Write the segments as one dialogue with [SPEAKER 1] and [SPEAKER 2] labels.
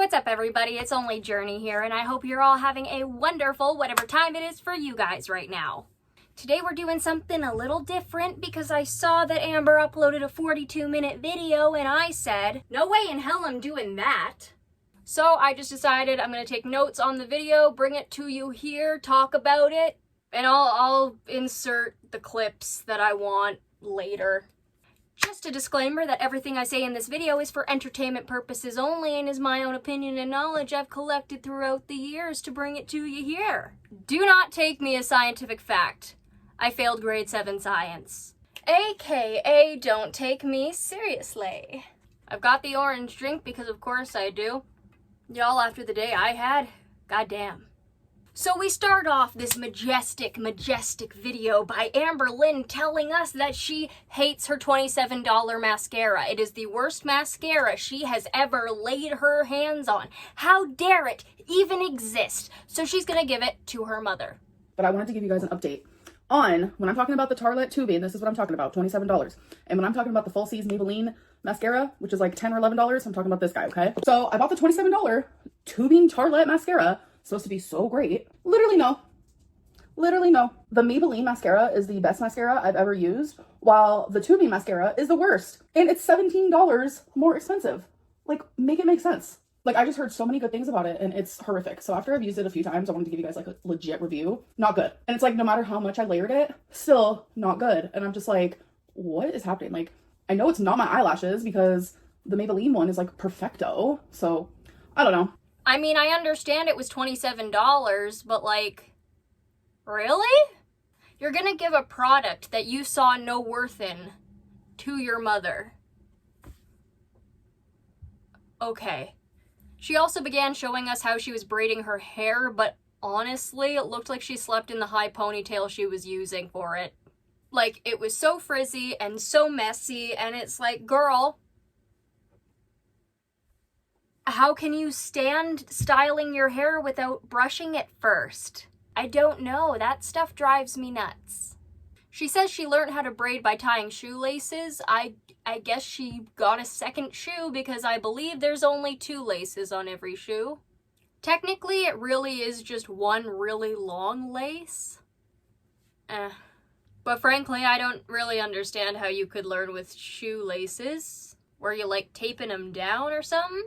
[SPEAKER 1] What's up, everybody? It's only Journey here, and I hope you're all having a wonderful whatever time it is for you guys right now. Today we're doing something a little different because I saw that Amber uploaded a 42-minute video and I said, no way in hell I'm doing that. So I just decided I'm going to take notes on the video, bring it to you here, talk about it, and I'll insert the clips that I want later. Just a disclaimer that everything I say in this video is for entertainment purposes only and is my own opinion and knowledge I've collected throughout the years to bring it to you here. Do not take me as scientific fact. I failed grade 7 science. AKA don't take me seriously. I've got the orange drink because of course I do. Y'all, after the day I had, goddamn. So we start off this majestic video by Amber Lynn telling us that she hates her $27 mascara. It is the worst mascara she has ever laid her hands on. How dare it even exist? So she's gonna give it to her mother.
[SPEAKER 2] But I wanted to give you guys an update on, when I'm talking about the Torrid tubing, this is what I'm talking about, $27. And when I'm talking about the Falsies Maybelline mascara, which is like $10 or $11, I'm talking about this guy, okay? So I bought the $27 tubing Torrid mascara. Supposed to be so great. Literally no. The Maybelline mascara is the best mascara I've ever used, while the tubing mascara is the worst. And it's $17 more expensive. Like, make it make sense. Like, I just heard so many good things about it and it's horrific. So after I've used it a few times, I wanted to give you guys like a legit review. Not good. And it's like, no matter how much I layered it, still not good. And I'm just like, what is happening? Like, I know it's not my eyelashes because the Maybelline one is like perfecto. So I don't know.
[SPEAKER 1] I mean, I understand it was $27, but like, really? You're gonna give a product that you saw no worth in to your mother. Okay. She also began showing us how she was braiding her hair, but honestly, it looked like she slept in the high ponytail she was using for it. Like, it was so frizzy and so messy, and it's like, girl, how can you stand styling your hair without brushing it first? I don't know. That stuff drives me nuts. She says she learned how to braid by tying shoelaces. I guess she got a second shoe because I believe there's only 2 laces on every shoe. Technically, it really is just one really long lace. But frankly, I don't really understand how you could learn with shoelaces. Were you like taping them down or something?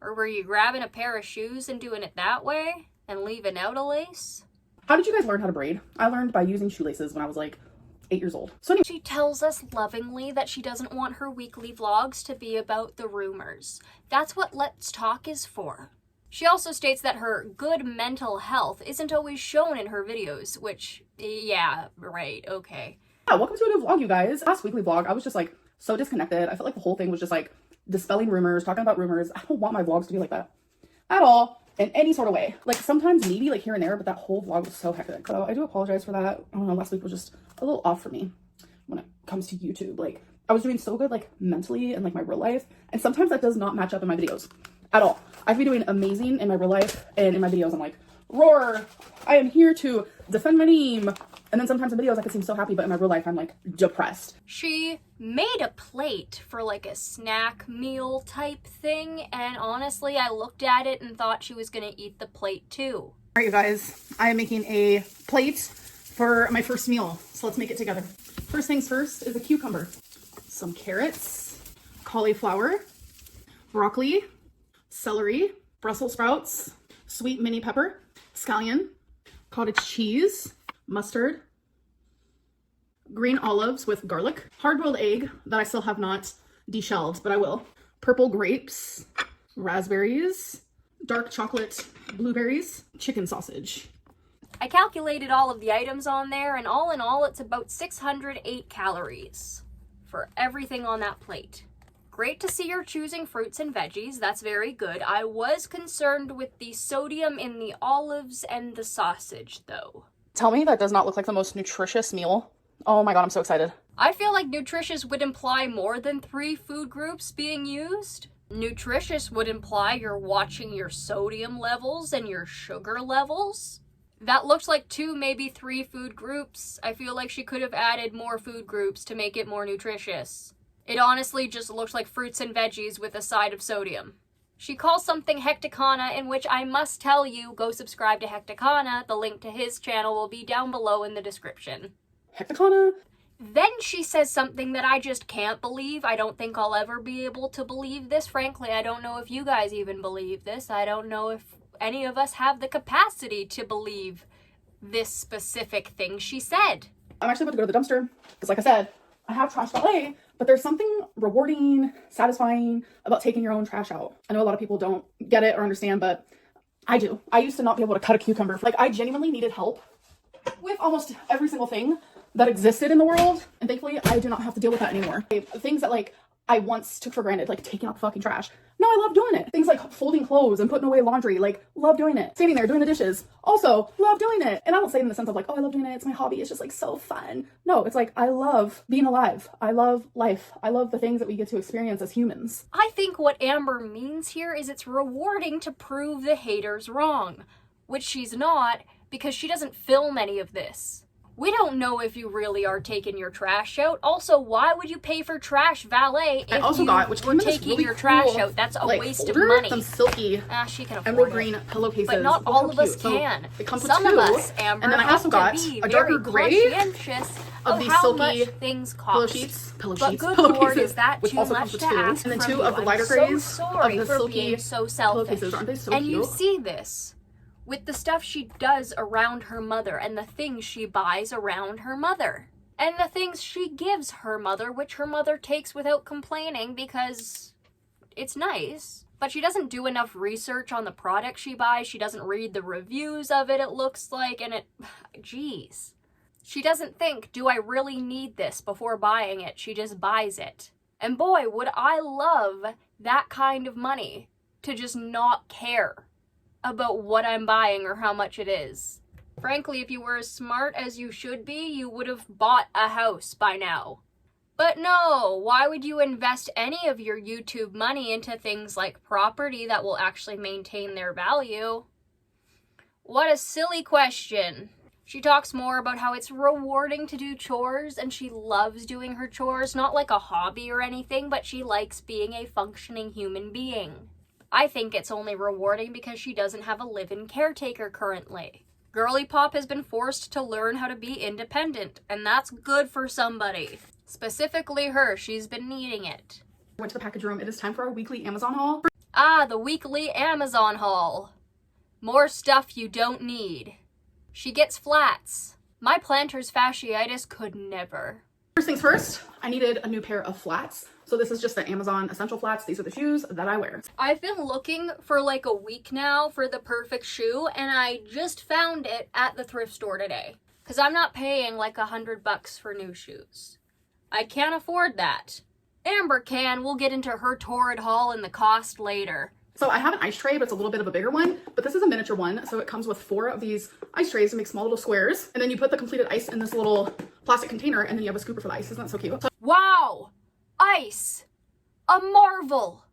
[SPEAKER 1] Or were you grabbing a pair of shoes and doing it that way and leaving out a lace?
[SPEAKER 2] How did you guys learn how to braid? I learned by using shoelaces when I was like 8 years old. So anyway.
[SPEAKER 1] She tells us lovingly that she doesn't want her weekly vlogs to be about the rumors. That's what Let's Talk is for. She also states that her good mental health isn't always shown in her videos, which, yeah, right, okay.
[SPEAKER 2] Yeah, welcome to a new vlog, you guys. Last weekly vlog, I was just like so disconnected. I felt like the whole thing was just like dispelling rumors, talking about rumors. I don't want my vlogs to be like that at all, in any sort of way. Like, sometimes maybe like here and there, but that whole vlog was so hectic. So I do apologize for that. I don't know, last week was just a little off for me when it comes to YouTube. Like, I was doing so good like mentally and like my real life, and sometimes that does not match up in my videos at all. I could be doing amazing in my real life, and in my videos I'm like, roar, I am here to defend my name. And then sometimes in videos I could seem so happy, but in my real life I'm like depressed.
[SPEAKER 1] She made a plate for like a snack meal type thing, and honestly I looked at it and thought she was gonna eat the plate too.
[SPEAKER 2] Alright, you guys, I am making a plate for my first meal, so let's make it together. First things first is a cucumber, some carrots, cauliflower, broccoli, celery, Brussels sprouts, sweet mini pepper, scallion, cottage cheese, mustard, green olives with garlic, hard-boiled egg that I still have not deshelled, but I will, purple grapes, raspberries, dark chocolate blueberries, chicken sausage.
[SPEAKER 1] I calculated all of the items on there, and all in all it's about 608 calories for everything on that plate. Great to see you're choosing fruits and veggies, that's very good. I was concerned with the sodium in the olives and the sausage though.
[SPEAKER 2] Tell me that does not look like the most nutritious meal. Oh my god, I'm so excited.
[SPEAKER 1] I feel like nutritious would imply more than 3 food groups being used. Nutritious would imply you're watching your sodium levels and your sugar levels. That looks like 2, maybe 3 food groups. I feel like she could have added more food groups to make it more nutritious. It honestly just looks like fruits and veggies with a side of sodium. She calls something Hecticana, in which I must tell you, go subscribe to Hecticana. The link to his channel will be down below in the description.
[SPEAKER 2] Hecticana?
[SPEAKER 1] Then she says something that I just can't believe. I don't think I'll ever be able to believe this. Frankly, I don't know if you guys even believe this. I don't know if any of us have the capacity to believe this specific thing she said.
[SPEAKER 2] I'm actually about to go to the dumpster because, like I said, I have trash valet, but there's something rewarding, satisfying about taking your own trash out. I know a lot of people don't get it or understand, but I do. I used to not be able to cut a cucumber. Like, I genuinely needed help with almost every single thing that existed in the world, and thankfully I do not have to deal with that anymore. Things that, like, I once took for granted, like taking out the fucking trash. No, I love doing it. Things like folding clothes and putting away laundry, like, love doing it. Standing there doing the dishes, also love doing it. And I don't say it in the sense of like, oh, I love doing it, it's my hobby, it's just like so fun. No, it's like, I love being alive. I love life. I love the things that we get to experience as humans.
[SPEAKER 1] I think what Amber means here is it's rewarding to prove the haters wrong, which she's not, because she doesn't film any of this. We don't know if you really are taking your trash out. Also, why would you pay for trash valet if you were taking your trash out? That's a waste of money.
[SPEAKER 2] Some silky
[SPEAKER 1] she can afford
[SPEAKER 2] emerald green pillowcases.
[SPEAKER 1] But not all of us can.
[SPEAKER 2] It comes with
[SPEAKER 1] Some of us, Amber,
[SPEAKER 2] and then I also got a darker gray
[SPEAKER 1] of
[SPEAKER 2] these
[SPEAKER 1] how
[SPEAKER 2] silky
[SPEAKER 1] much things
[SPEAKER 2] pillow
[SPEAKER 1] cost.
[SPEAKER 2] sheets,
[SPEAKER 1] But good Lord, is that
[SPEAKER 2] which
[SPEAKER 1] too
[SPEAKER 2] also
[SPEAKER 1] much
[SPEAKER 2] comes with
[SPEAKER 1] to
[SPEAKER 2] two.
[SPEAKER 1] ask
[SPEAKER 2] And then
[SPEAKER 1] from
[SPEAKER 2] two
[SPEAKER 1] you?
[SPEAKER 2] of the lighter
[SPEAKER 1] I'm
[SPEAKER 2] grays
[SPEAKER 1] so sorry
[SPEAKER 2] of the
[SPEAKER 1] for
[SPEAKER 2] silky
[SPEAKER 1] being so selfish.
[SPEAKER 2] pillowcases. Aren't they so
[SPEAKER 1] and
[SPEAKER 2] cute?
[SPEAKER 1] you see this with the stuff she does around her mother and the things she buys around her mother. And the things she gives her mother, which her mother takes without complaining because it's nice. But she doesn't do enough research on the product she buys. She doesn't read the reviews of it, it looks like, and geez. She doesn't think, do I really need this before buying it? She just buys it. And boy, would I love that kind of money to just not care about what I'm buying or how much it is. Frankly, if you were as smart as you should be, you would have bought a house by now. But no, why would you invest any of your YouTube money into things like property that will actually maintain their value? What a silly question. She talks more about how it's rewarding to do chores and she loves doing her chores, not like a hobby or anything, but she likes being a functioning human being. I think it's only rewarding because she doesn't have a live-in caretaker currently. Girly Pop has been forced to learn how to be independent, and that's good for somebody. Specifically her, she's been needing it.
[SPEAKER 2] Went to the package room. It is time for our weekly Amazon haul.
[SPEAKER 1] Ah, the weekly Amazon haul. More stuff you don't need. She gets flats. My plantar's fasciitis could never.
[SPEAKER 2] First things first, I needed a new pair of flats. So this is just the Amazon essential flats. These are the shoes that I wear.
[SPEAKER 1] I've been looking for like a week now for the perfect shoe, and I just found it at the thrift store today. Because I'm not paying like $100 for new shoes. I can't afford that. Amber can. We'll get into her Torrid haul and the cost later.
[SPEAKER 2] So I have an ice tray, but it's a little bit of a bigger one, but this is a miniature one. So it comes with 4 of these ice trays to make small little squares. And then you put the completed ice in this little plastic container, and then you have a scooper for the ice. Isn't that so cute?
[SPEAKER 1] Wow! Ice! A marvel!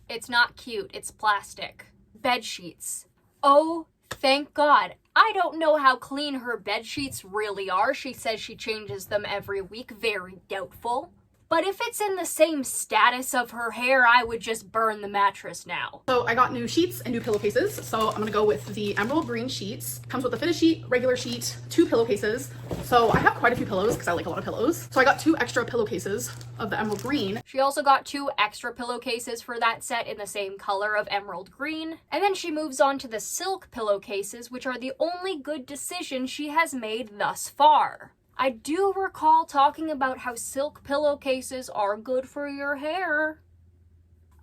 [SPEAKER 1] It's not cute, it's plastic. Bed sheets. Oh, thank God. I don't know how clean her bed sheets really are. She says she changes them every week. Very doubtful. But if it's in the same status of her hair, I would just burn the mattress now.
[SPEAKER 2] So I got new sheets and new pillowcases. So I'm gonna go with the emerald green sheets. Comes with a fitted sheet, regular sheet, 2 pillowcases. So I have quite a few pillows because I like a lot of pillows. So I got 2 extra pillowcases of the emerald green.
[SPEAKER 1] She also got 2 extra pillowcases for that set in the same color of emerald green. And then she moves on to the silk pillowcases, which are the only good decision she has made thus far. I do recall talking about how silk pillowcases are good for your hair.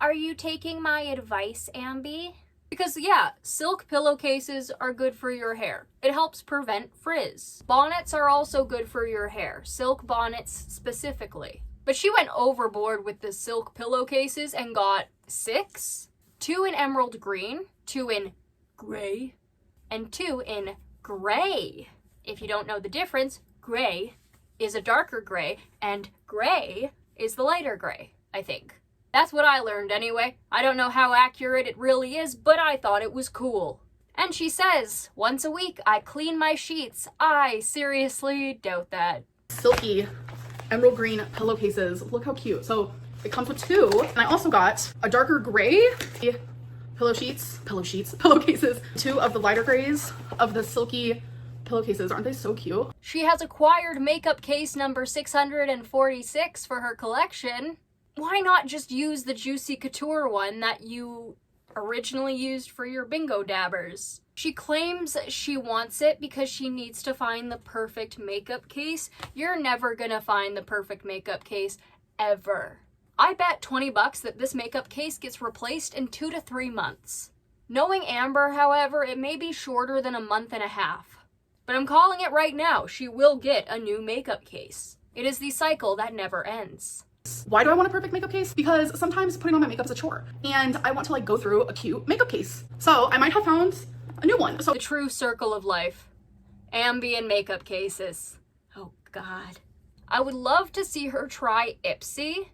[SPEAKER 1] Are you taking my advice, Ambi? Because yeah, silk pillowcases are good for your hair. It helps prevent frizz. Bonnets are also good for your hair, silk bonnets specifically. But she went overboard with the silk pillowcases and got 6. 2 in emerald green, 2 in gray, and 2 in gray. If you don't know the difference, gray is a darker gray, and gray is the lighter gray, I think. That's what I learned anyway. I don't know how accurate it really is, but I thought it was cool. And she says, once a week I clean my sheets. I seriously doubt that.
[SPEAKER 2] Silky emerald green pillowcases. Look how cute. So it comes with 2. And I also got a darker gray pillowcases, 2 of the lighter grays of the silky pillowcases. Aren't they so cute?
[SPEAKER 1] She has acquired makeup case number 646 for her collection. Why not just use the Juicy Couture one that you originally used for your bingo dabbers? She claims she wants it because she needs to find the perfect makeup case. You're never gonna find the perfect makeup case, ever. I bet 20 bucks that this makeup case gets replaced in 2 to 3 months. Knowing Amber, however, it may be shorter than a month and a half. But I'm calling it right now, she will get a new makeup case. It is the cycle that never ends.
[SPEAKER 2] Why do I want a perfect makeup case? Because sometimes putting on my makeup is a chore, and I want to like go through a cute makeup case. So I might have found a new one. So
[SPEAKER 1] the true circle of life. Ambient makeup cases. Oh God. I would love to see her try Ipsy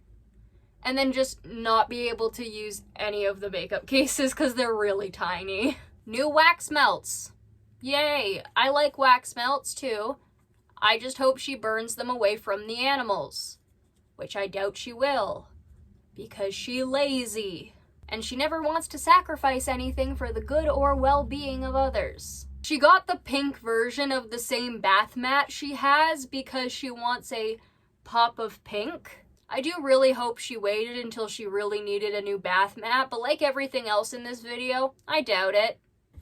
[SPEAKER 1] and then just not be able to use any of the makeup cases because they're really tiny. New wax melts. Yay, I like wax melts too. I just hope she burns them away from the animals, which I doubt she will, because she lazy, and she never wants to sacrifice anything for the good or well-being of others. She got the pink version of the same bath mat she has because she wants a pop of pink. I do really hope she waited until she really needed a new bath mat, but like everything else in this video, I doubt it.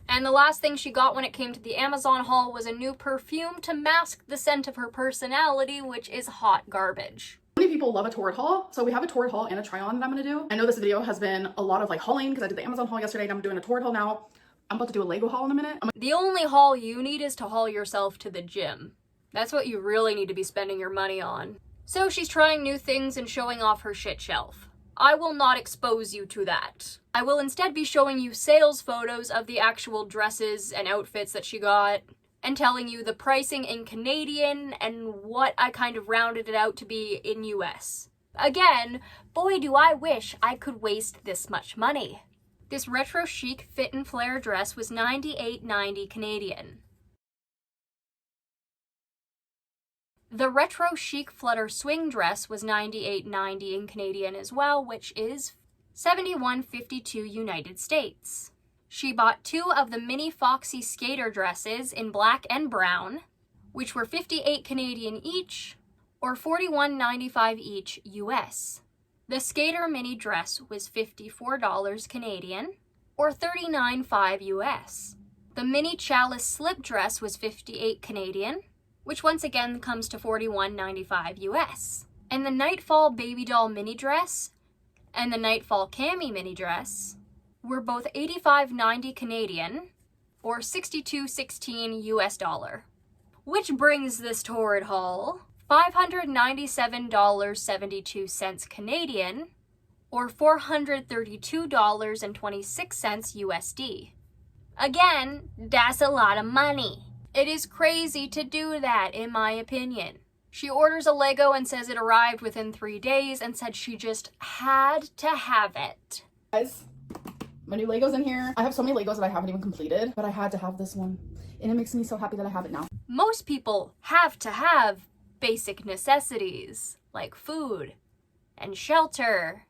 [SPEAKER 1] And the last thing she got when it came to the Amazon haul was a new perfume to mask the scent of her personality, which is hot garbage.
[SPEAKER 2] Many people love a Torrid haul, so we have a Torrid haul and a try on that I'm gonna do. I know this video has been a lot of like hauling because I did the Amazon haul yesterday and I'm doing a Torrid haul now. I'm about to do a Lego haul in a minute.
[SPEAKER 1] The only haul you need is to haul yourself to the gym. That's what you really need to be spending your money on. So she's trying new things and showing off her shit shelf. I will not expose you to that. I will instead be showing you sales photos of the actual dresses and outfits that she got, and telling you the pricing in Canadian and what I kind of rounded it out to be in US. Again, boy do I wish I could waste this much money. This retro chic fit and flare dress was $98.90 Canadian. The retro chic flutter swing dress was $98.90 in Canadian as well, which is $71.52 United States. She bought 2 of the mini Foxy skater dresses in black and brown, which were $58 Canadian each, or $41.95 each US. The skater mini dress was $54 Canadian, or $39.05 US. The mini chalice slip dress was $58 Canadian, which once again comes to $41.95 US. And the Nightfall baby doll mini dress and the Nightfall cami mini dress were both $85.90 Canadian, or $62.16 US dollar. Which brings this Torrid haul $597.72 Canadian, or $432.26 USD. Again, that's a lot of money. It is crazy to do that, in my opinion. She orders a Lego and says it arrived within 3 days and said she just had to have it.
[SPEAKER 2] Guys, my new Legos in here. I have so many Legos that I haven't even completed, but I had to have this one. And it makes me so happy that I have it now.
[SPEAKER 1] Most people have to have basic necessities like food and shelter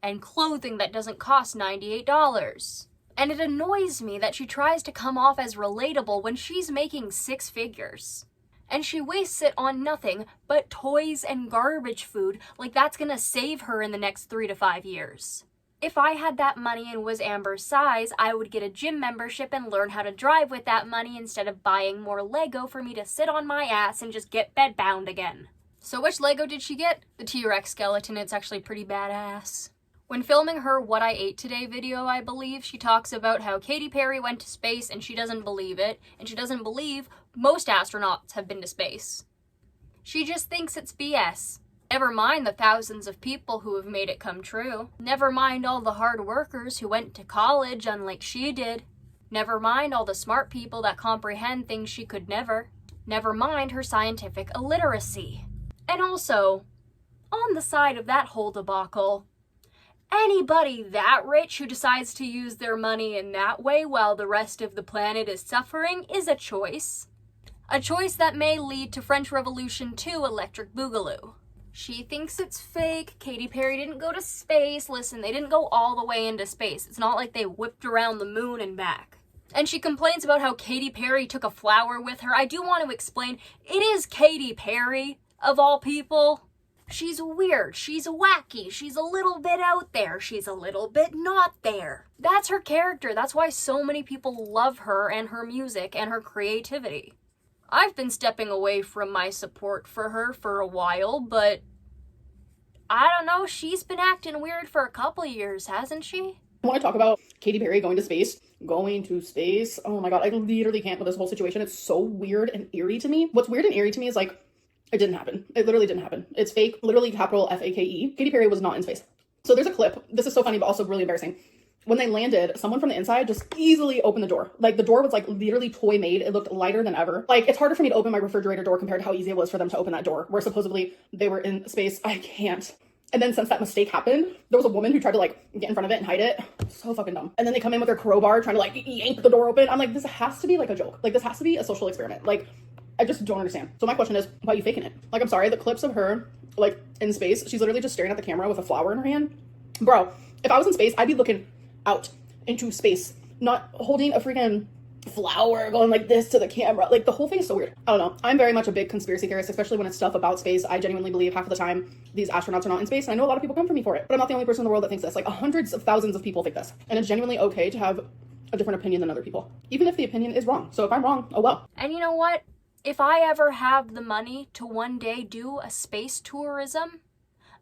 [SPEAKER 1] and clothing that doesn't cost $98. And it annoys me that she tries to come off as relatable when she's making 6 figures. And she wastes it on nothing but toys and garbage food like that's gonna save her in the next 3 to 5 years. If I had that money and was Amber's size, I would get a gym membership and learn how to drive with that money instead of buying more Lego for me to sit on my ass and just get bedbound again. So which Lego did she get? The T-Rex skeleton. It's actually pretty badass. When filming her What I Ate Today video, I believe, she talks about how Katy Perry went to space and she doesn't believe it, and she doesn't believe most astronauts have been to space. She just thinks it's BS. Never mind the thousands of people who have made it come true. Never mind all the hard workers who went to college unlike she did. Never mind all the smart people that comprehend things she could never. Never mind her scientific illiteracy. And also, on the side of that whole debacle, anybody that rich who decides to use their money in that way while the rest of the planet is suffering is a choice. A choice that may lead to French Revolution 2 Electric Boogaloo. She thinks it's fake. Katy Perry didn't go to space. Listen, they didn't go all the way into space. It's not like they whipped around the moon and back. And she complains about how Katy Perry took a flower with her. I do want to explain, it is Katy Perry, of all people. She's weird, she's wacky, she's a little bit out there, she's a little bit not there. That's her character. That's why so many people love her and her music and her creativity. I've been stepping away from my support for her for a while, but I don't know, she's been acting weird for a couple years, hasn't she?
[SPEAKER 2] I want to talk about Katy Perry going to space. Going to space. Oh my god, I literally can't with this whole situation. It's so weird and eerie to me. What's weird and eerie to me is like, it didn't happen. It literally didn't happen. It's fake, literally capital F-A-K-E. Katy Perry was not in space. So there's a clip. This is so funny, but also really embarrassing. When they landed, someone from the inside just easily opened the door. Like, the door was like literally toy made. It looked lighter than ever. Like, it's harder for me to open my refrigerator door compared to how easy it was for them to open that door, where supposedly they were in space. I can't. And then since that mistake happened, there was a woman who tried to like get in front of it and hide it. So fucking dumb. And then they come in with their crowbar trying to like yank the door open. I'm like, this has to be like a joke. Like, this has to be a social experiment. Like, I just don't understand. So my question is, why are you faking it? Like, I'm sorry, the clips of her like in space, she's literally just staring at the camera with a flower in her hand. Bro, if I was in space, I'd be looking out into space, not holding a freaking flower going like this to the camera. Like, the whole thing is so weird. I don't know. I'm very much a big conspiracy theorist, especially when it's stuff about space. I genuinely believe half of the time these astronauts are not in space, and I know a lot of people come for me for it, but I'm not the only person in the world that thinks this. Like, hundreds of thousands of people think this, and it's genuinely okay to have a different opinion than other people, even if the opinion is wrong. So if I'm wrong, oh well.
[SPEAKER 1] And you know what? If I ever have the money to one day do a space tourism,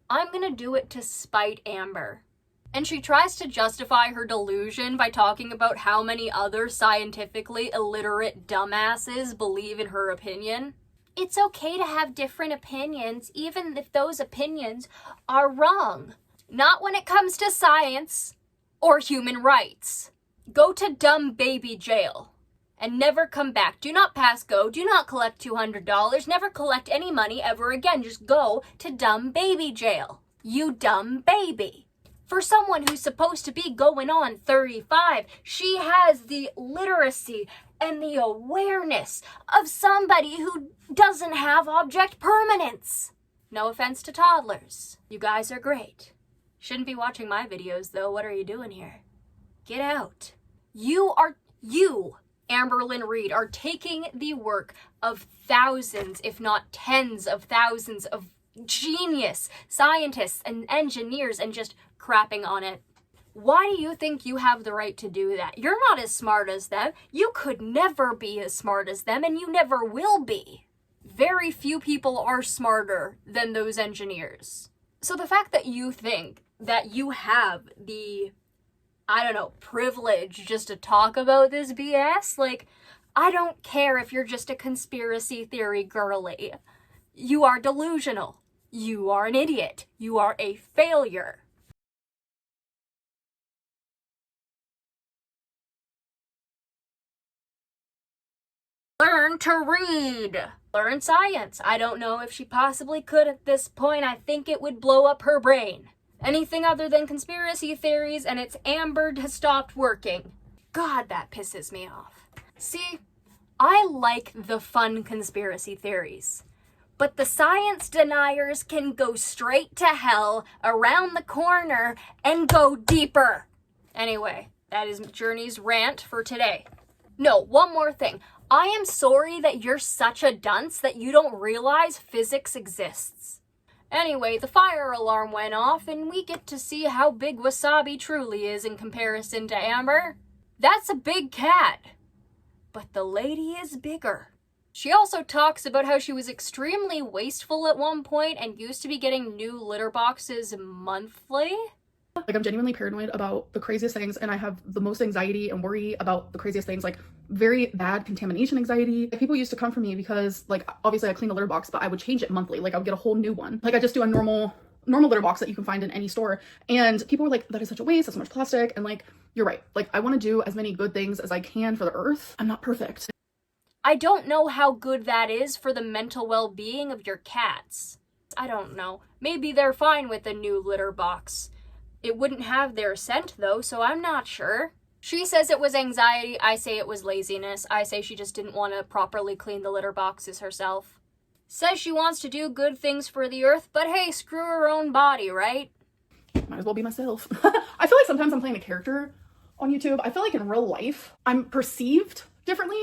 [SPEAKER 1] I'm gonna do it to spite Amber. And she tries to justify her delusion by talking about how many other scientifically illiterate dumbasses believe in her opinion. It's okay to have different opinions, even if those opinions are wrong. Not when it comes to science or human rights. Go to dumb baby jail and never come back. Do not pass go. Do not collect $200. Never collect any money ever again. Just go to dumb baby jail. You dumb baby. For someone who's supposed to be going on 35, she has the literacy and the awareness of somebody who doesn't have object permanence. No offense to toddlers. You guys are great. Shouldn't be watching my videos though. What are you doing here? Get out. You, Amberlynn Reid, are taking the work of thousands, if not tens of thousands of genius scientists and engineers and just crapping on it. Why do you think you have the right to do that? You're not as smart as them. You could never be as smart as them, and you never will be. Very few people are smarter than those engineers. So the fact that you think that you have the, I don't know, privilege just to talk about this BS, like, I don't care if you're just a conspiracy theory girly. You are delusional. You are an idiot. You are a failure. Learn to read. Learn science. I don't know if she possibly could at this point. I think it would blow up her brain. Anything other than conspiracy theories and it's Amber has stopped working. God, that pisses me off. See, I like the fun conspiracy theories. But the science deniers can go straight to hell, around the corner, and go deeper. Anyway, that is Journey's rant for today. No, one more thing. I am sorry that you're such a dunce that you don't realize physics exists. Anyway, the fire alarm went off and we get to see how big Wasabi truly is in comparison to Amber. That's a big cat. But the lady is bigger. She also talks about how she was extremely wasteful at one point and used to be getting new litter boxes monthly.
[SPEAKER 2] Like, I'm genuinely paranoid about the craziest things, and I have the most anxiety and worry about the craziest things, like very bad contamination anxiety. Like, people used to come for me because, like, obviously I clean the litter box, but I would change it monthly. Like, I would get a whole new one. Like, I just do a normal litter box that you can find in any store. And people were like, that is such a waste, that's so much plastic. And like, you're right. Like, I want to do as many good things as I can for the earth. I'm not perfect.
[SPEAKER 1] I don't know how good that is for the mental well-being of your cats. I don't know. Maybe they're fine with a new litter box. It wouldn't have their scent though, so I'm not sure. She says it was anxiety, I say it was laziness. I say she just didn't want to properly clean the litter boxes herself. Says she wants to do good things for the earth, but hey, screw her own body, right?
[SPEAKER 2] Might as well be myself. I feel like sometimes I'm playing a character on YouTube. I feel like in real life, I'm perceived differently.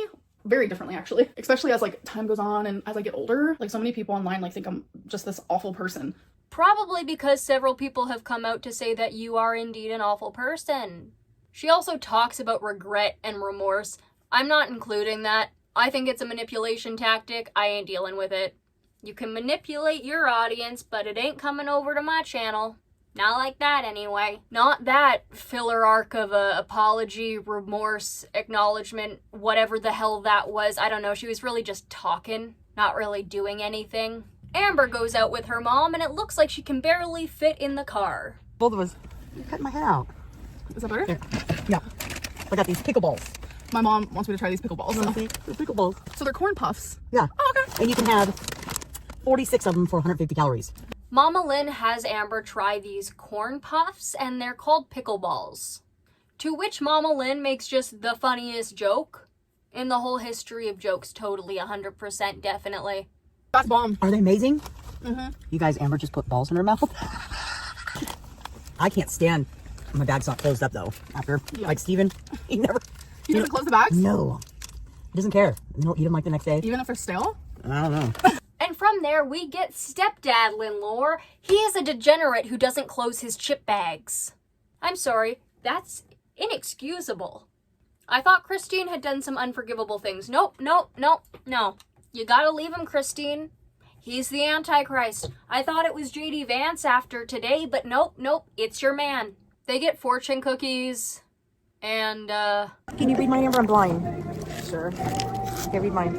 [SPEAKER 2] Very differently, actually. Especially as like time goes on and as I get older. Like so many people online like think I'm just this awful person.
[SPEAKER 1] Probably because several people have come out to say that you are indeed an awful person. She also talks about regret and remorse. I'm not including that. I think it's a manipulation tactic. I ain't dealing with it. You can manipulate your audience, but it ain't coming over to my channel. Not like that, anyway. Not that filler arc of a apology, remorse, acknowledgement, whatever the hell that was. I don't know. She was really just talking, not really doing anything. Amber goes out with her mom, and it looks like she can barely fit in the car.
[SPEAKER 3] Both of us. You're cutting my head out.
[SPEAKER 2] Is that better?
[SPEAKER 3] Yeah. I got these pickleballs.
[SPEAKER 2] My mom wants me to try these pickleballs.
[SPEAKER 3] They're pickleballs.
[SPEAKER 2] So they're corn puffs.
[SPEAKER 3] Yeah.
[SPEAKER 2] Oh, okay.
[SPEAKER 3] And you can have 46 of them for 150 calories.
[SPEAKER 1] Mama Lynn has Amber try these corn puffs, and they're called pickleballs. To which Mama Lynn makes just the funniest joke in the whole history of jokes. Totally, 100%, definitely.
[SPEAKER 2] That's bomb.
[SPEAKER 3] Are they amazing?
[SPEAKER 2] Mm-hmm.
[SPEAKER 3] You guys, Amber just put balls in her mouth. I can't stand. My bag's not closed up though. After, like Steven, he never.
[SPEAKER 2] He doesn't close the bags?
[SPEAKER 3] No. He doesn't care. You don't eat them like the next day.
[SPEAKER 2] Even if they're stale?
[SPEAKER 3] I don't know.
[SPEAKER 1] And from there, we get stepdad Lynn lore. He is a degenerate who doesn't close his chip bags. I'm sorry, that's inexcusable. I thought Christine had done some unforgivable things. Nope. You gotta leave him, Christine. He's the Antichrist. I thought it was JD Vance after today, but nope, it's your man. They get fortune cookies, and,
[SPEAKER 3] Can you read mine, Amber? I'm blind.
[SPEAKER 2] Sure.
[SPEAKER 3] Okay, read mine.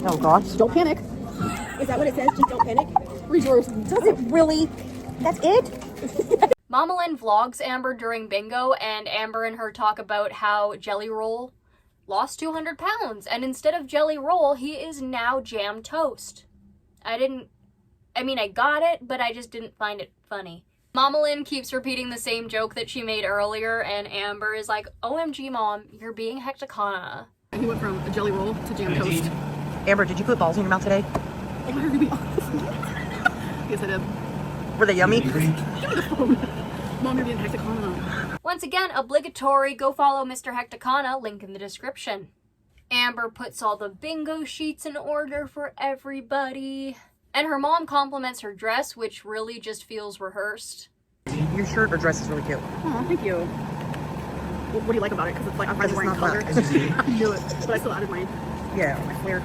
[SPEAKER 3] Oh gosh.
[SPEAKER 2] Don't panic.
[SPEAKER 3] Is that what it says? Just don't panic?
[SPEAKER 2] Read yours.
[SPEAKER 3] Does it really? That's it?
[SPEAKER 1] Mama Lynn vlogs Amber during bingo, and Amber and her talk about how Jelly Roll lost 200 pounds, and instead of Jelly Roll, he is now Jam Toast. I got it, but I just didn't find it funny. Mama Lynn keeps repeating the same joke that she made earlier, and Amber is like, OMG, Mom, you're being hecticana.
[SPEAKER 2] He went from a jelly roll to jam toast.
[SPEAKER 3] Amber, did you put balls in your mouth today?
[SPEAKER 2] Yes, I did.
[SPEAKER 3] Were they yummy?
[SPEAKER 2] Mom, you're being hecticana.
[SPEAKER 1] Once again, obligatory, go follow Mr. Hecticana, link in the description. Amber puts all the bingo sheets in order for everybody. And her mom compliments her dress, which really just feels rehearsed.
[SPEAKER 3] Your shirt or dress is really cute.
[SPEAKER 2] Oh, thank you. What do you like about it? Because it's like I'm finally wearing
[SPEAKER 3] it's
[SPEAKER 2] color.
[SPEAKER 3] not
[SPEAKER 2] I knew it, but I still added mine.
[SPEAKER 3] Yeah, my flare.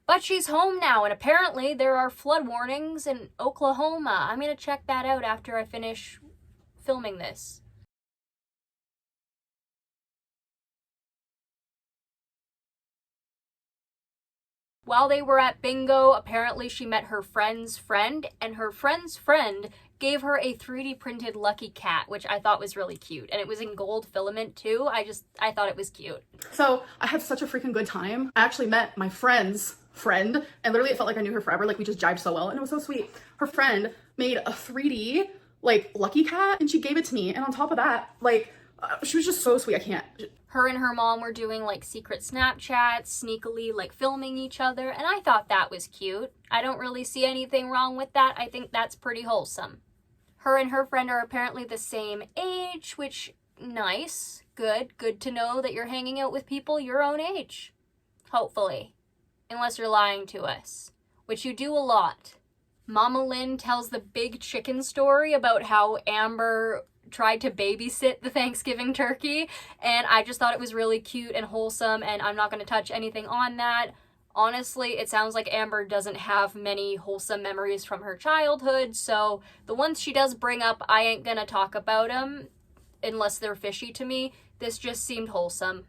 [SPEAKER 1] But she's home now, and apparently there are flood warnings in Oklahoma. I'm gonna check that out after I finish filming this. While they were at bingo, apparently she met her friend's friend, and her friend's friend gave her a 3D printed Lucky Cat, which I thought was really cute. And it was in gold filament too. I thought it was cute.
[SPEAKER 2] So I had such a freaking good time. I actually met my friend's friend, and literally it felt like I knew her forever. Like we just jived so well, and it was so sweet. Her friend made a 3D like Lucky Cat, and she gave it to me. And on top of that, like she was just so sweet. I can't.
[SPEAKER 1] Her and her mom were doing like secret Snapchats, sneakily like filming each other, and I thought that was cute. I don't really see anything wrong with that. I think that's pretty wholesome. Her and her friend are apparently the same age, which, nice, good to know that you're hanging out with people your own age. Hopefully. Unless you're lying to us, which you do a lot. Mama Lynn tells the big chicken story about how Amber tried to babysit the Thanksgiving turkey, and I just thought it was really cute and wholesome, and I'm not going to touch anything on that. Honestly, it sounds like Amber doesn't have many wholesome memories from her childhood, so the ones she does bring up, I ain't gonna talk about them unless they're fishy to me. This just seemed wholesome.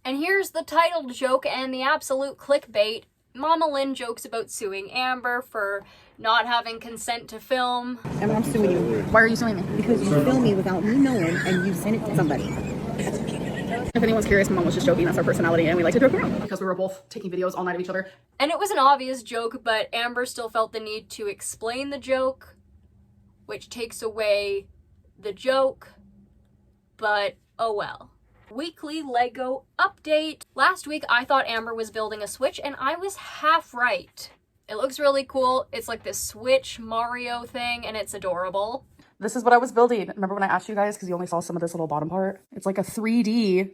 [SPEAKER 1] And here's the title joke and the absolute clickbait. Mama Lynn jokes about suing Amber for not having consent to film.
[SPEAKER 3] And I'm suing you.
[SPEAKER 2] Why are you suing me?
[SPEAKER 3] Because you filmed me without me knowing and you sent it to somebody.
[SPEAKER 2] If anyone's curious, my mom was just joking. That's our personality, and we like to joke around because we were both taking videos all night of each other.
[SPEAKER 1] And it was an obvious joke, but Amber still felt the need to explain the joke, which takes away the joke, but oh well. Weekly Lego update. Last week I thought Amber was building a Switch, and I was half right. It looks really cool. It's like this Switch Mario thing, and it's adorable.
[SPEAKER 2] This is what I was building. Remember when I asked you guys, because you only saw some of this little bottom part? It's like a 3D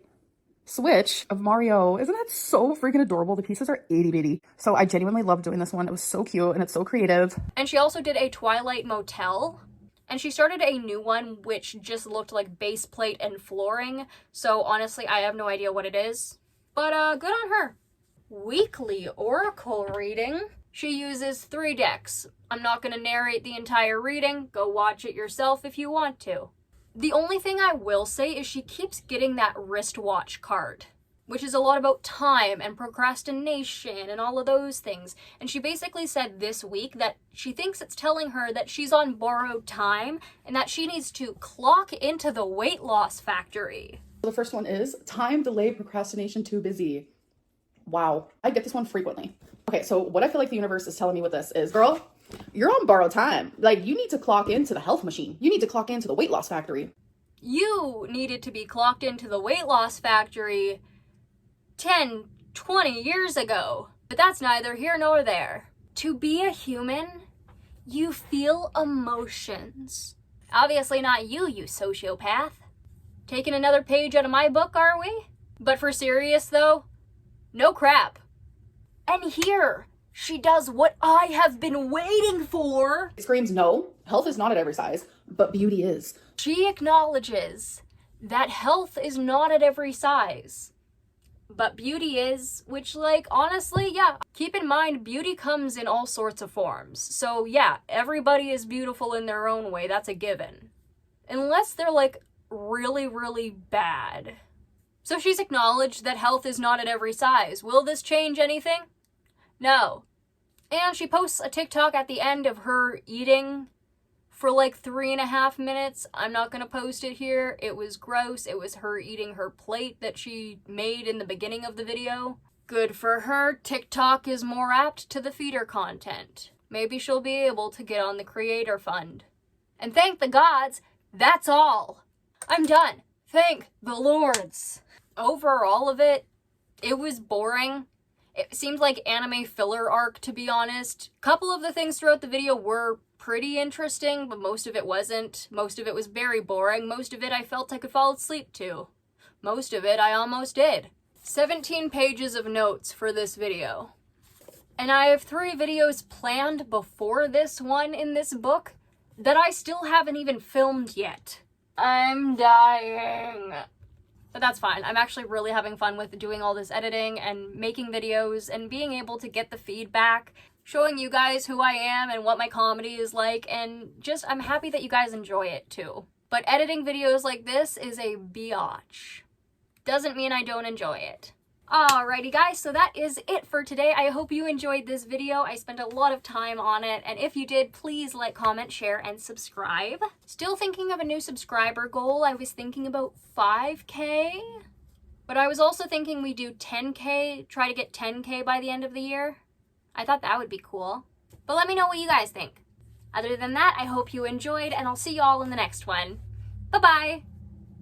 [SPEAKER 2] Switch of Mario. Isn't that so freaking adorable? The pieces are itty bitty. So I genuinely loved doing this one. It was so cute and it's so creative.
[SPEAKER 1] And she also did a Twilight Motel. And she started a new one which just looked like base plate and flooring. So honestly, I have no idea what it is. But good on her. Weekly Oracle reading. She uses 3 decks. I'm not going to narrate the entire reading. Go watch it yourself if you want to. The only thing I will say is she keeps getting that wristwatch card, which is a lot about time and procrastination and all of those things. And she basically said this week that she thinks it's telling her that she's on borrowed time and that she needs to clock into the weight loss factory.
[SPEAKER 2] The first one is time, delay, procrastination, too busy. Wow. I get this one frequently. Okay, so what I feel like the universe is telling me with this is, girl, you're on borrowed time. Like, you need to clock into the health machine. You need to clock into the weight loss factory.
[SPEAKER 1] You needed to be clocked into the weight loss factory 10, 20 years ago. But that's neither here nor there. To be a human, you feel emotions. Obviously not you, you sociopath. Taking another page out of my book, are we? But for serious though, no crap. And here, she does what I have been waiting for.
[SPEAKER 2] It screams, no, health is not at every size, but beauty is.
[SPEAKER 1] She acknowledges that health is not at every size, but beauty is, which, like, honestly, yeah. Keep in mind, beauty comes in all sorts of forms. So yeah, everybody is beautiful in their own way, that's a given. Unless they're, like, really, really bad. So she's acknowledged that health is not at every size. Will this change anything? No. And she posts a TikTok at the end of her eating for like 3.5 minutes. I'm not gonna post it here. It was gross. It was her eating her plate that she made in the beginning of the video. Good for her. TikTok is more apt to the feeder content. Maybe she'll be able to get on the creator fund. And thank the gods, that's all. I'm done. Thank the lords. Overall of it, it was boring. It seemed like anime filler arc, to be honest. A couple of the things throughout the video were pretty interesting, but most of it wasn't. Most of it was very boring. Most of it I felt I could fall asleep to. Most of it I almost did. 17 pages of notes for this video. And I have 3 videos planned before this one in this book that I still haven't even filmed yet. I'm dying. But that's fine. I'm actually really having fun with doing all this editing and making videos and being able to get the feedback, showing you guys who I am and what my comedy is like, and just I'm happy that you guys enjoy it too. But editing videos like this is a biatch. Doesn't mean I don't enjoy it. Alrighty guys, so that is it for today. I hope you enjoyed this video. I spent a lot of time on it, and if you did, please like, comment, share, and subscribe. Still thinking of a new subscriber goal. I was thinking about 5K, but I was also thinking we do 10K, try to get 10K by the end of the year. I thought that would be cool. But let me know what you guys think. Other than that, I hope you enjoyed, and I'll see y'all in the next one. Bye-bye!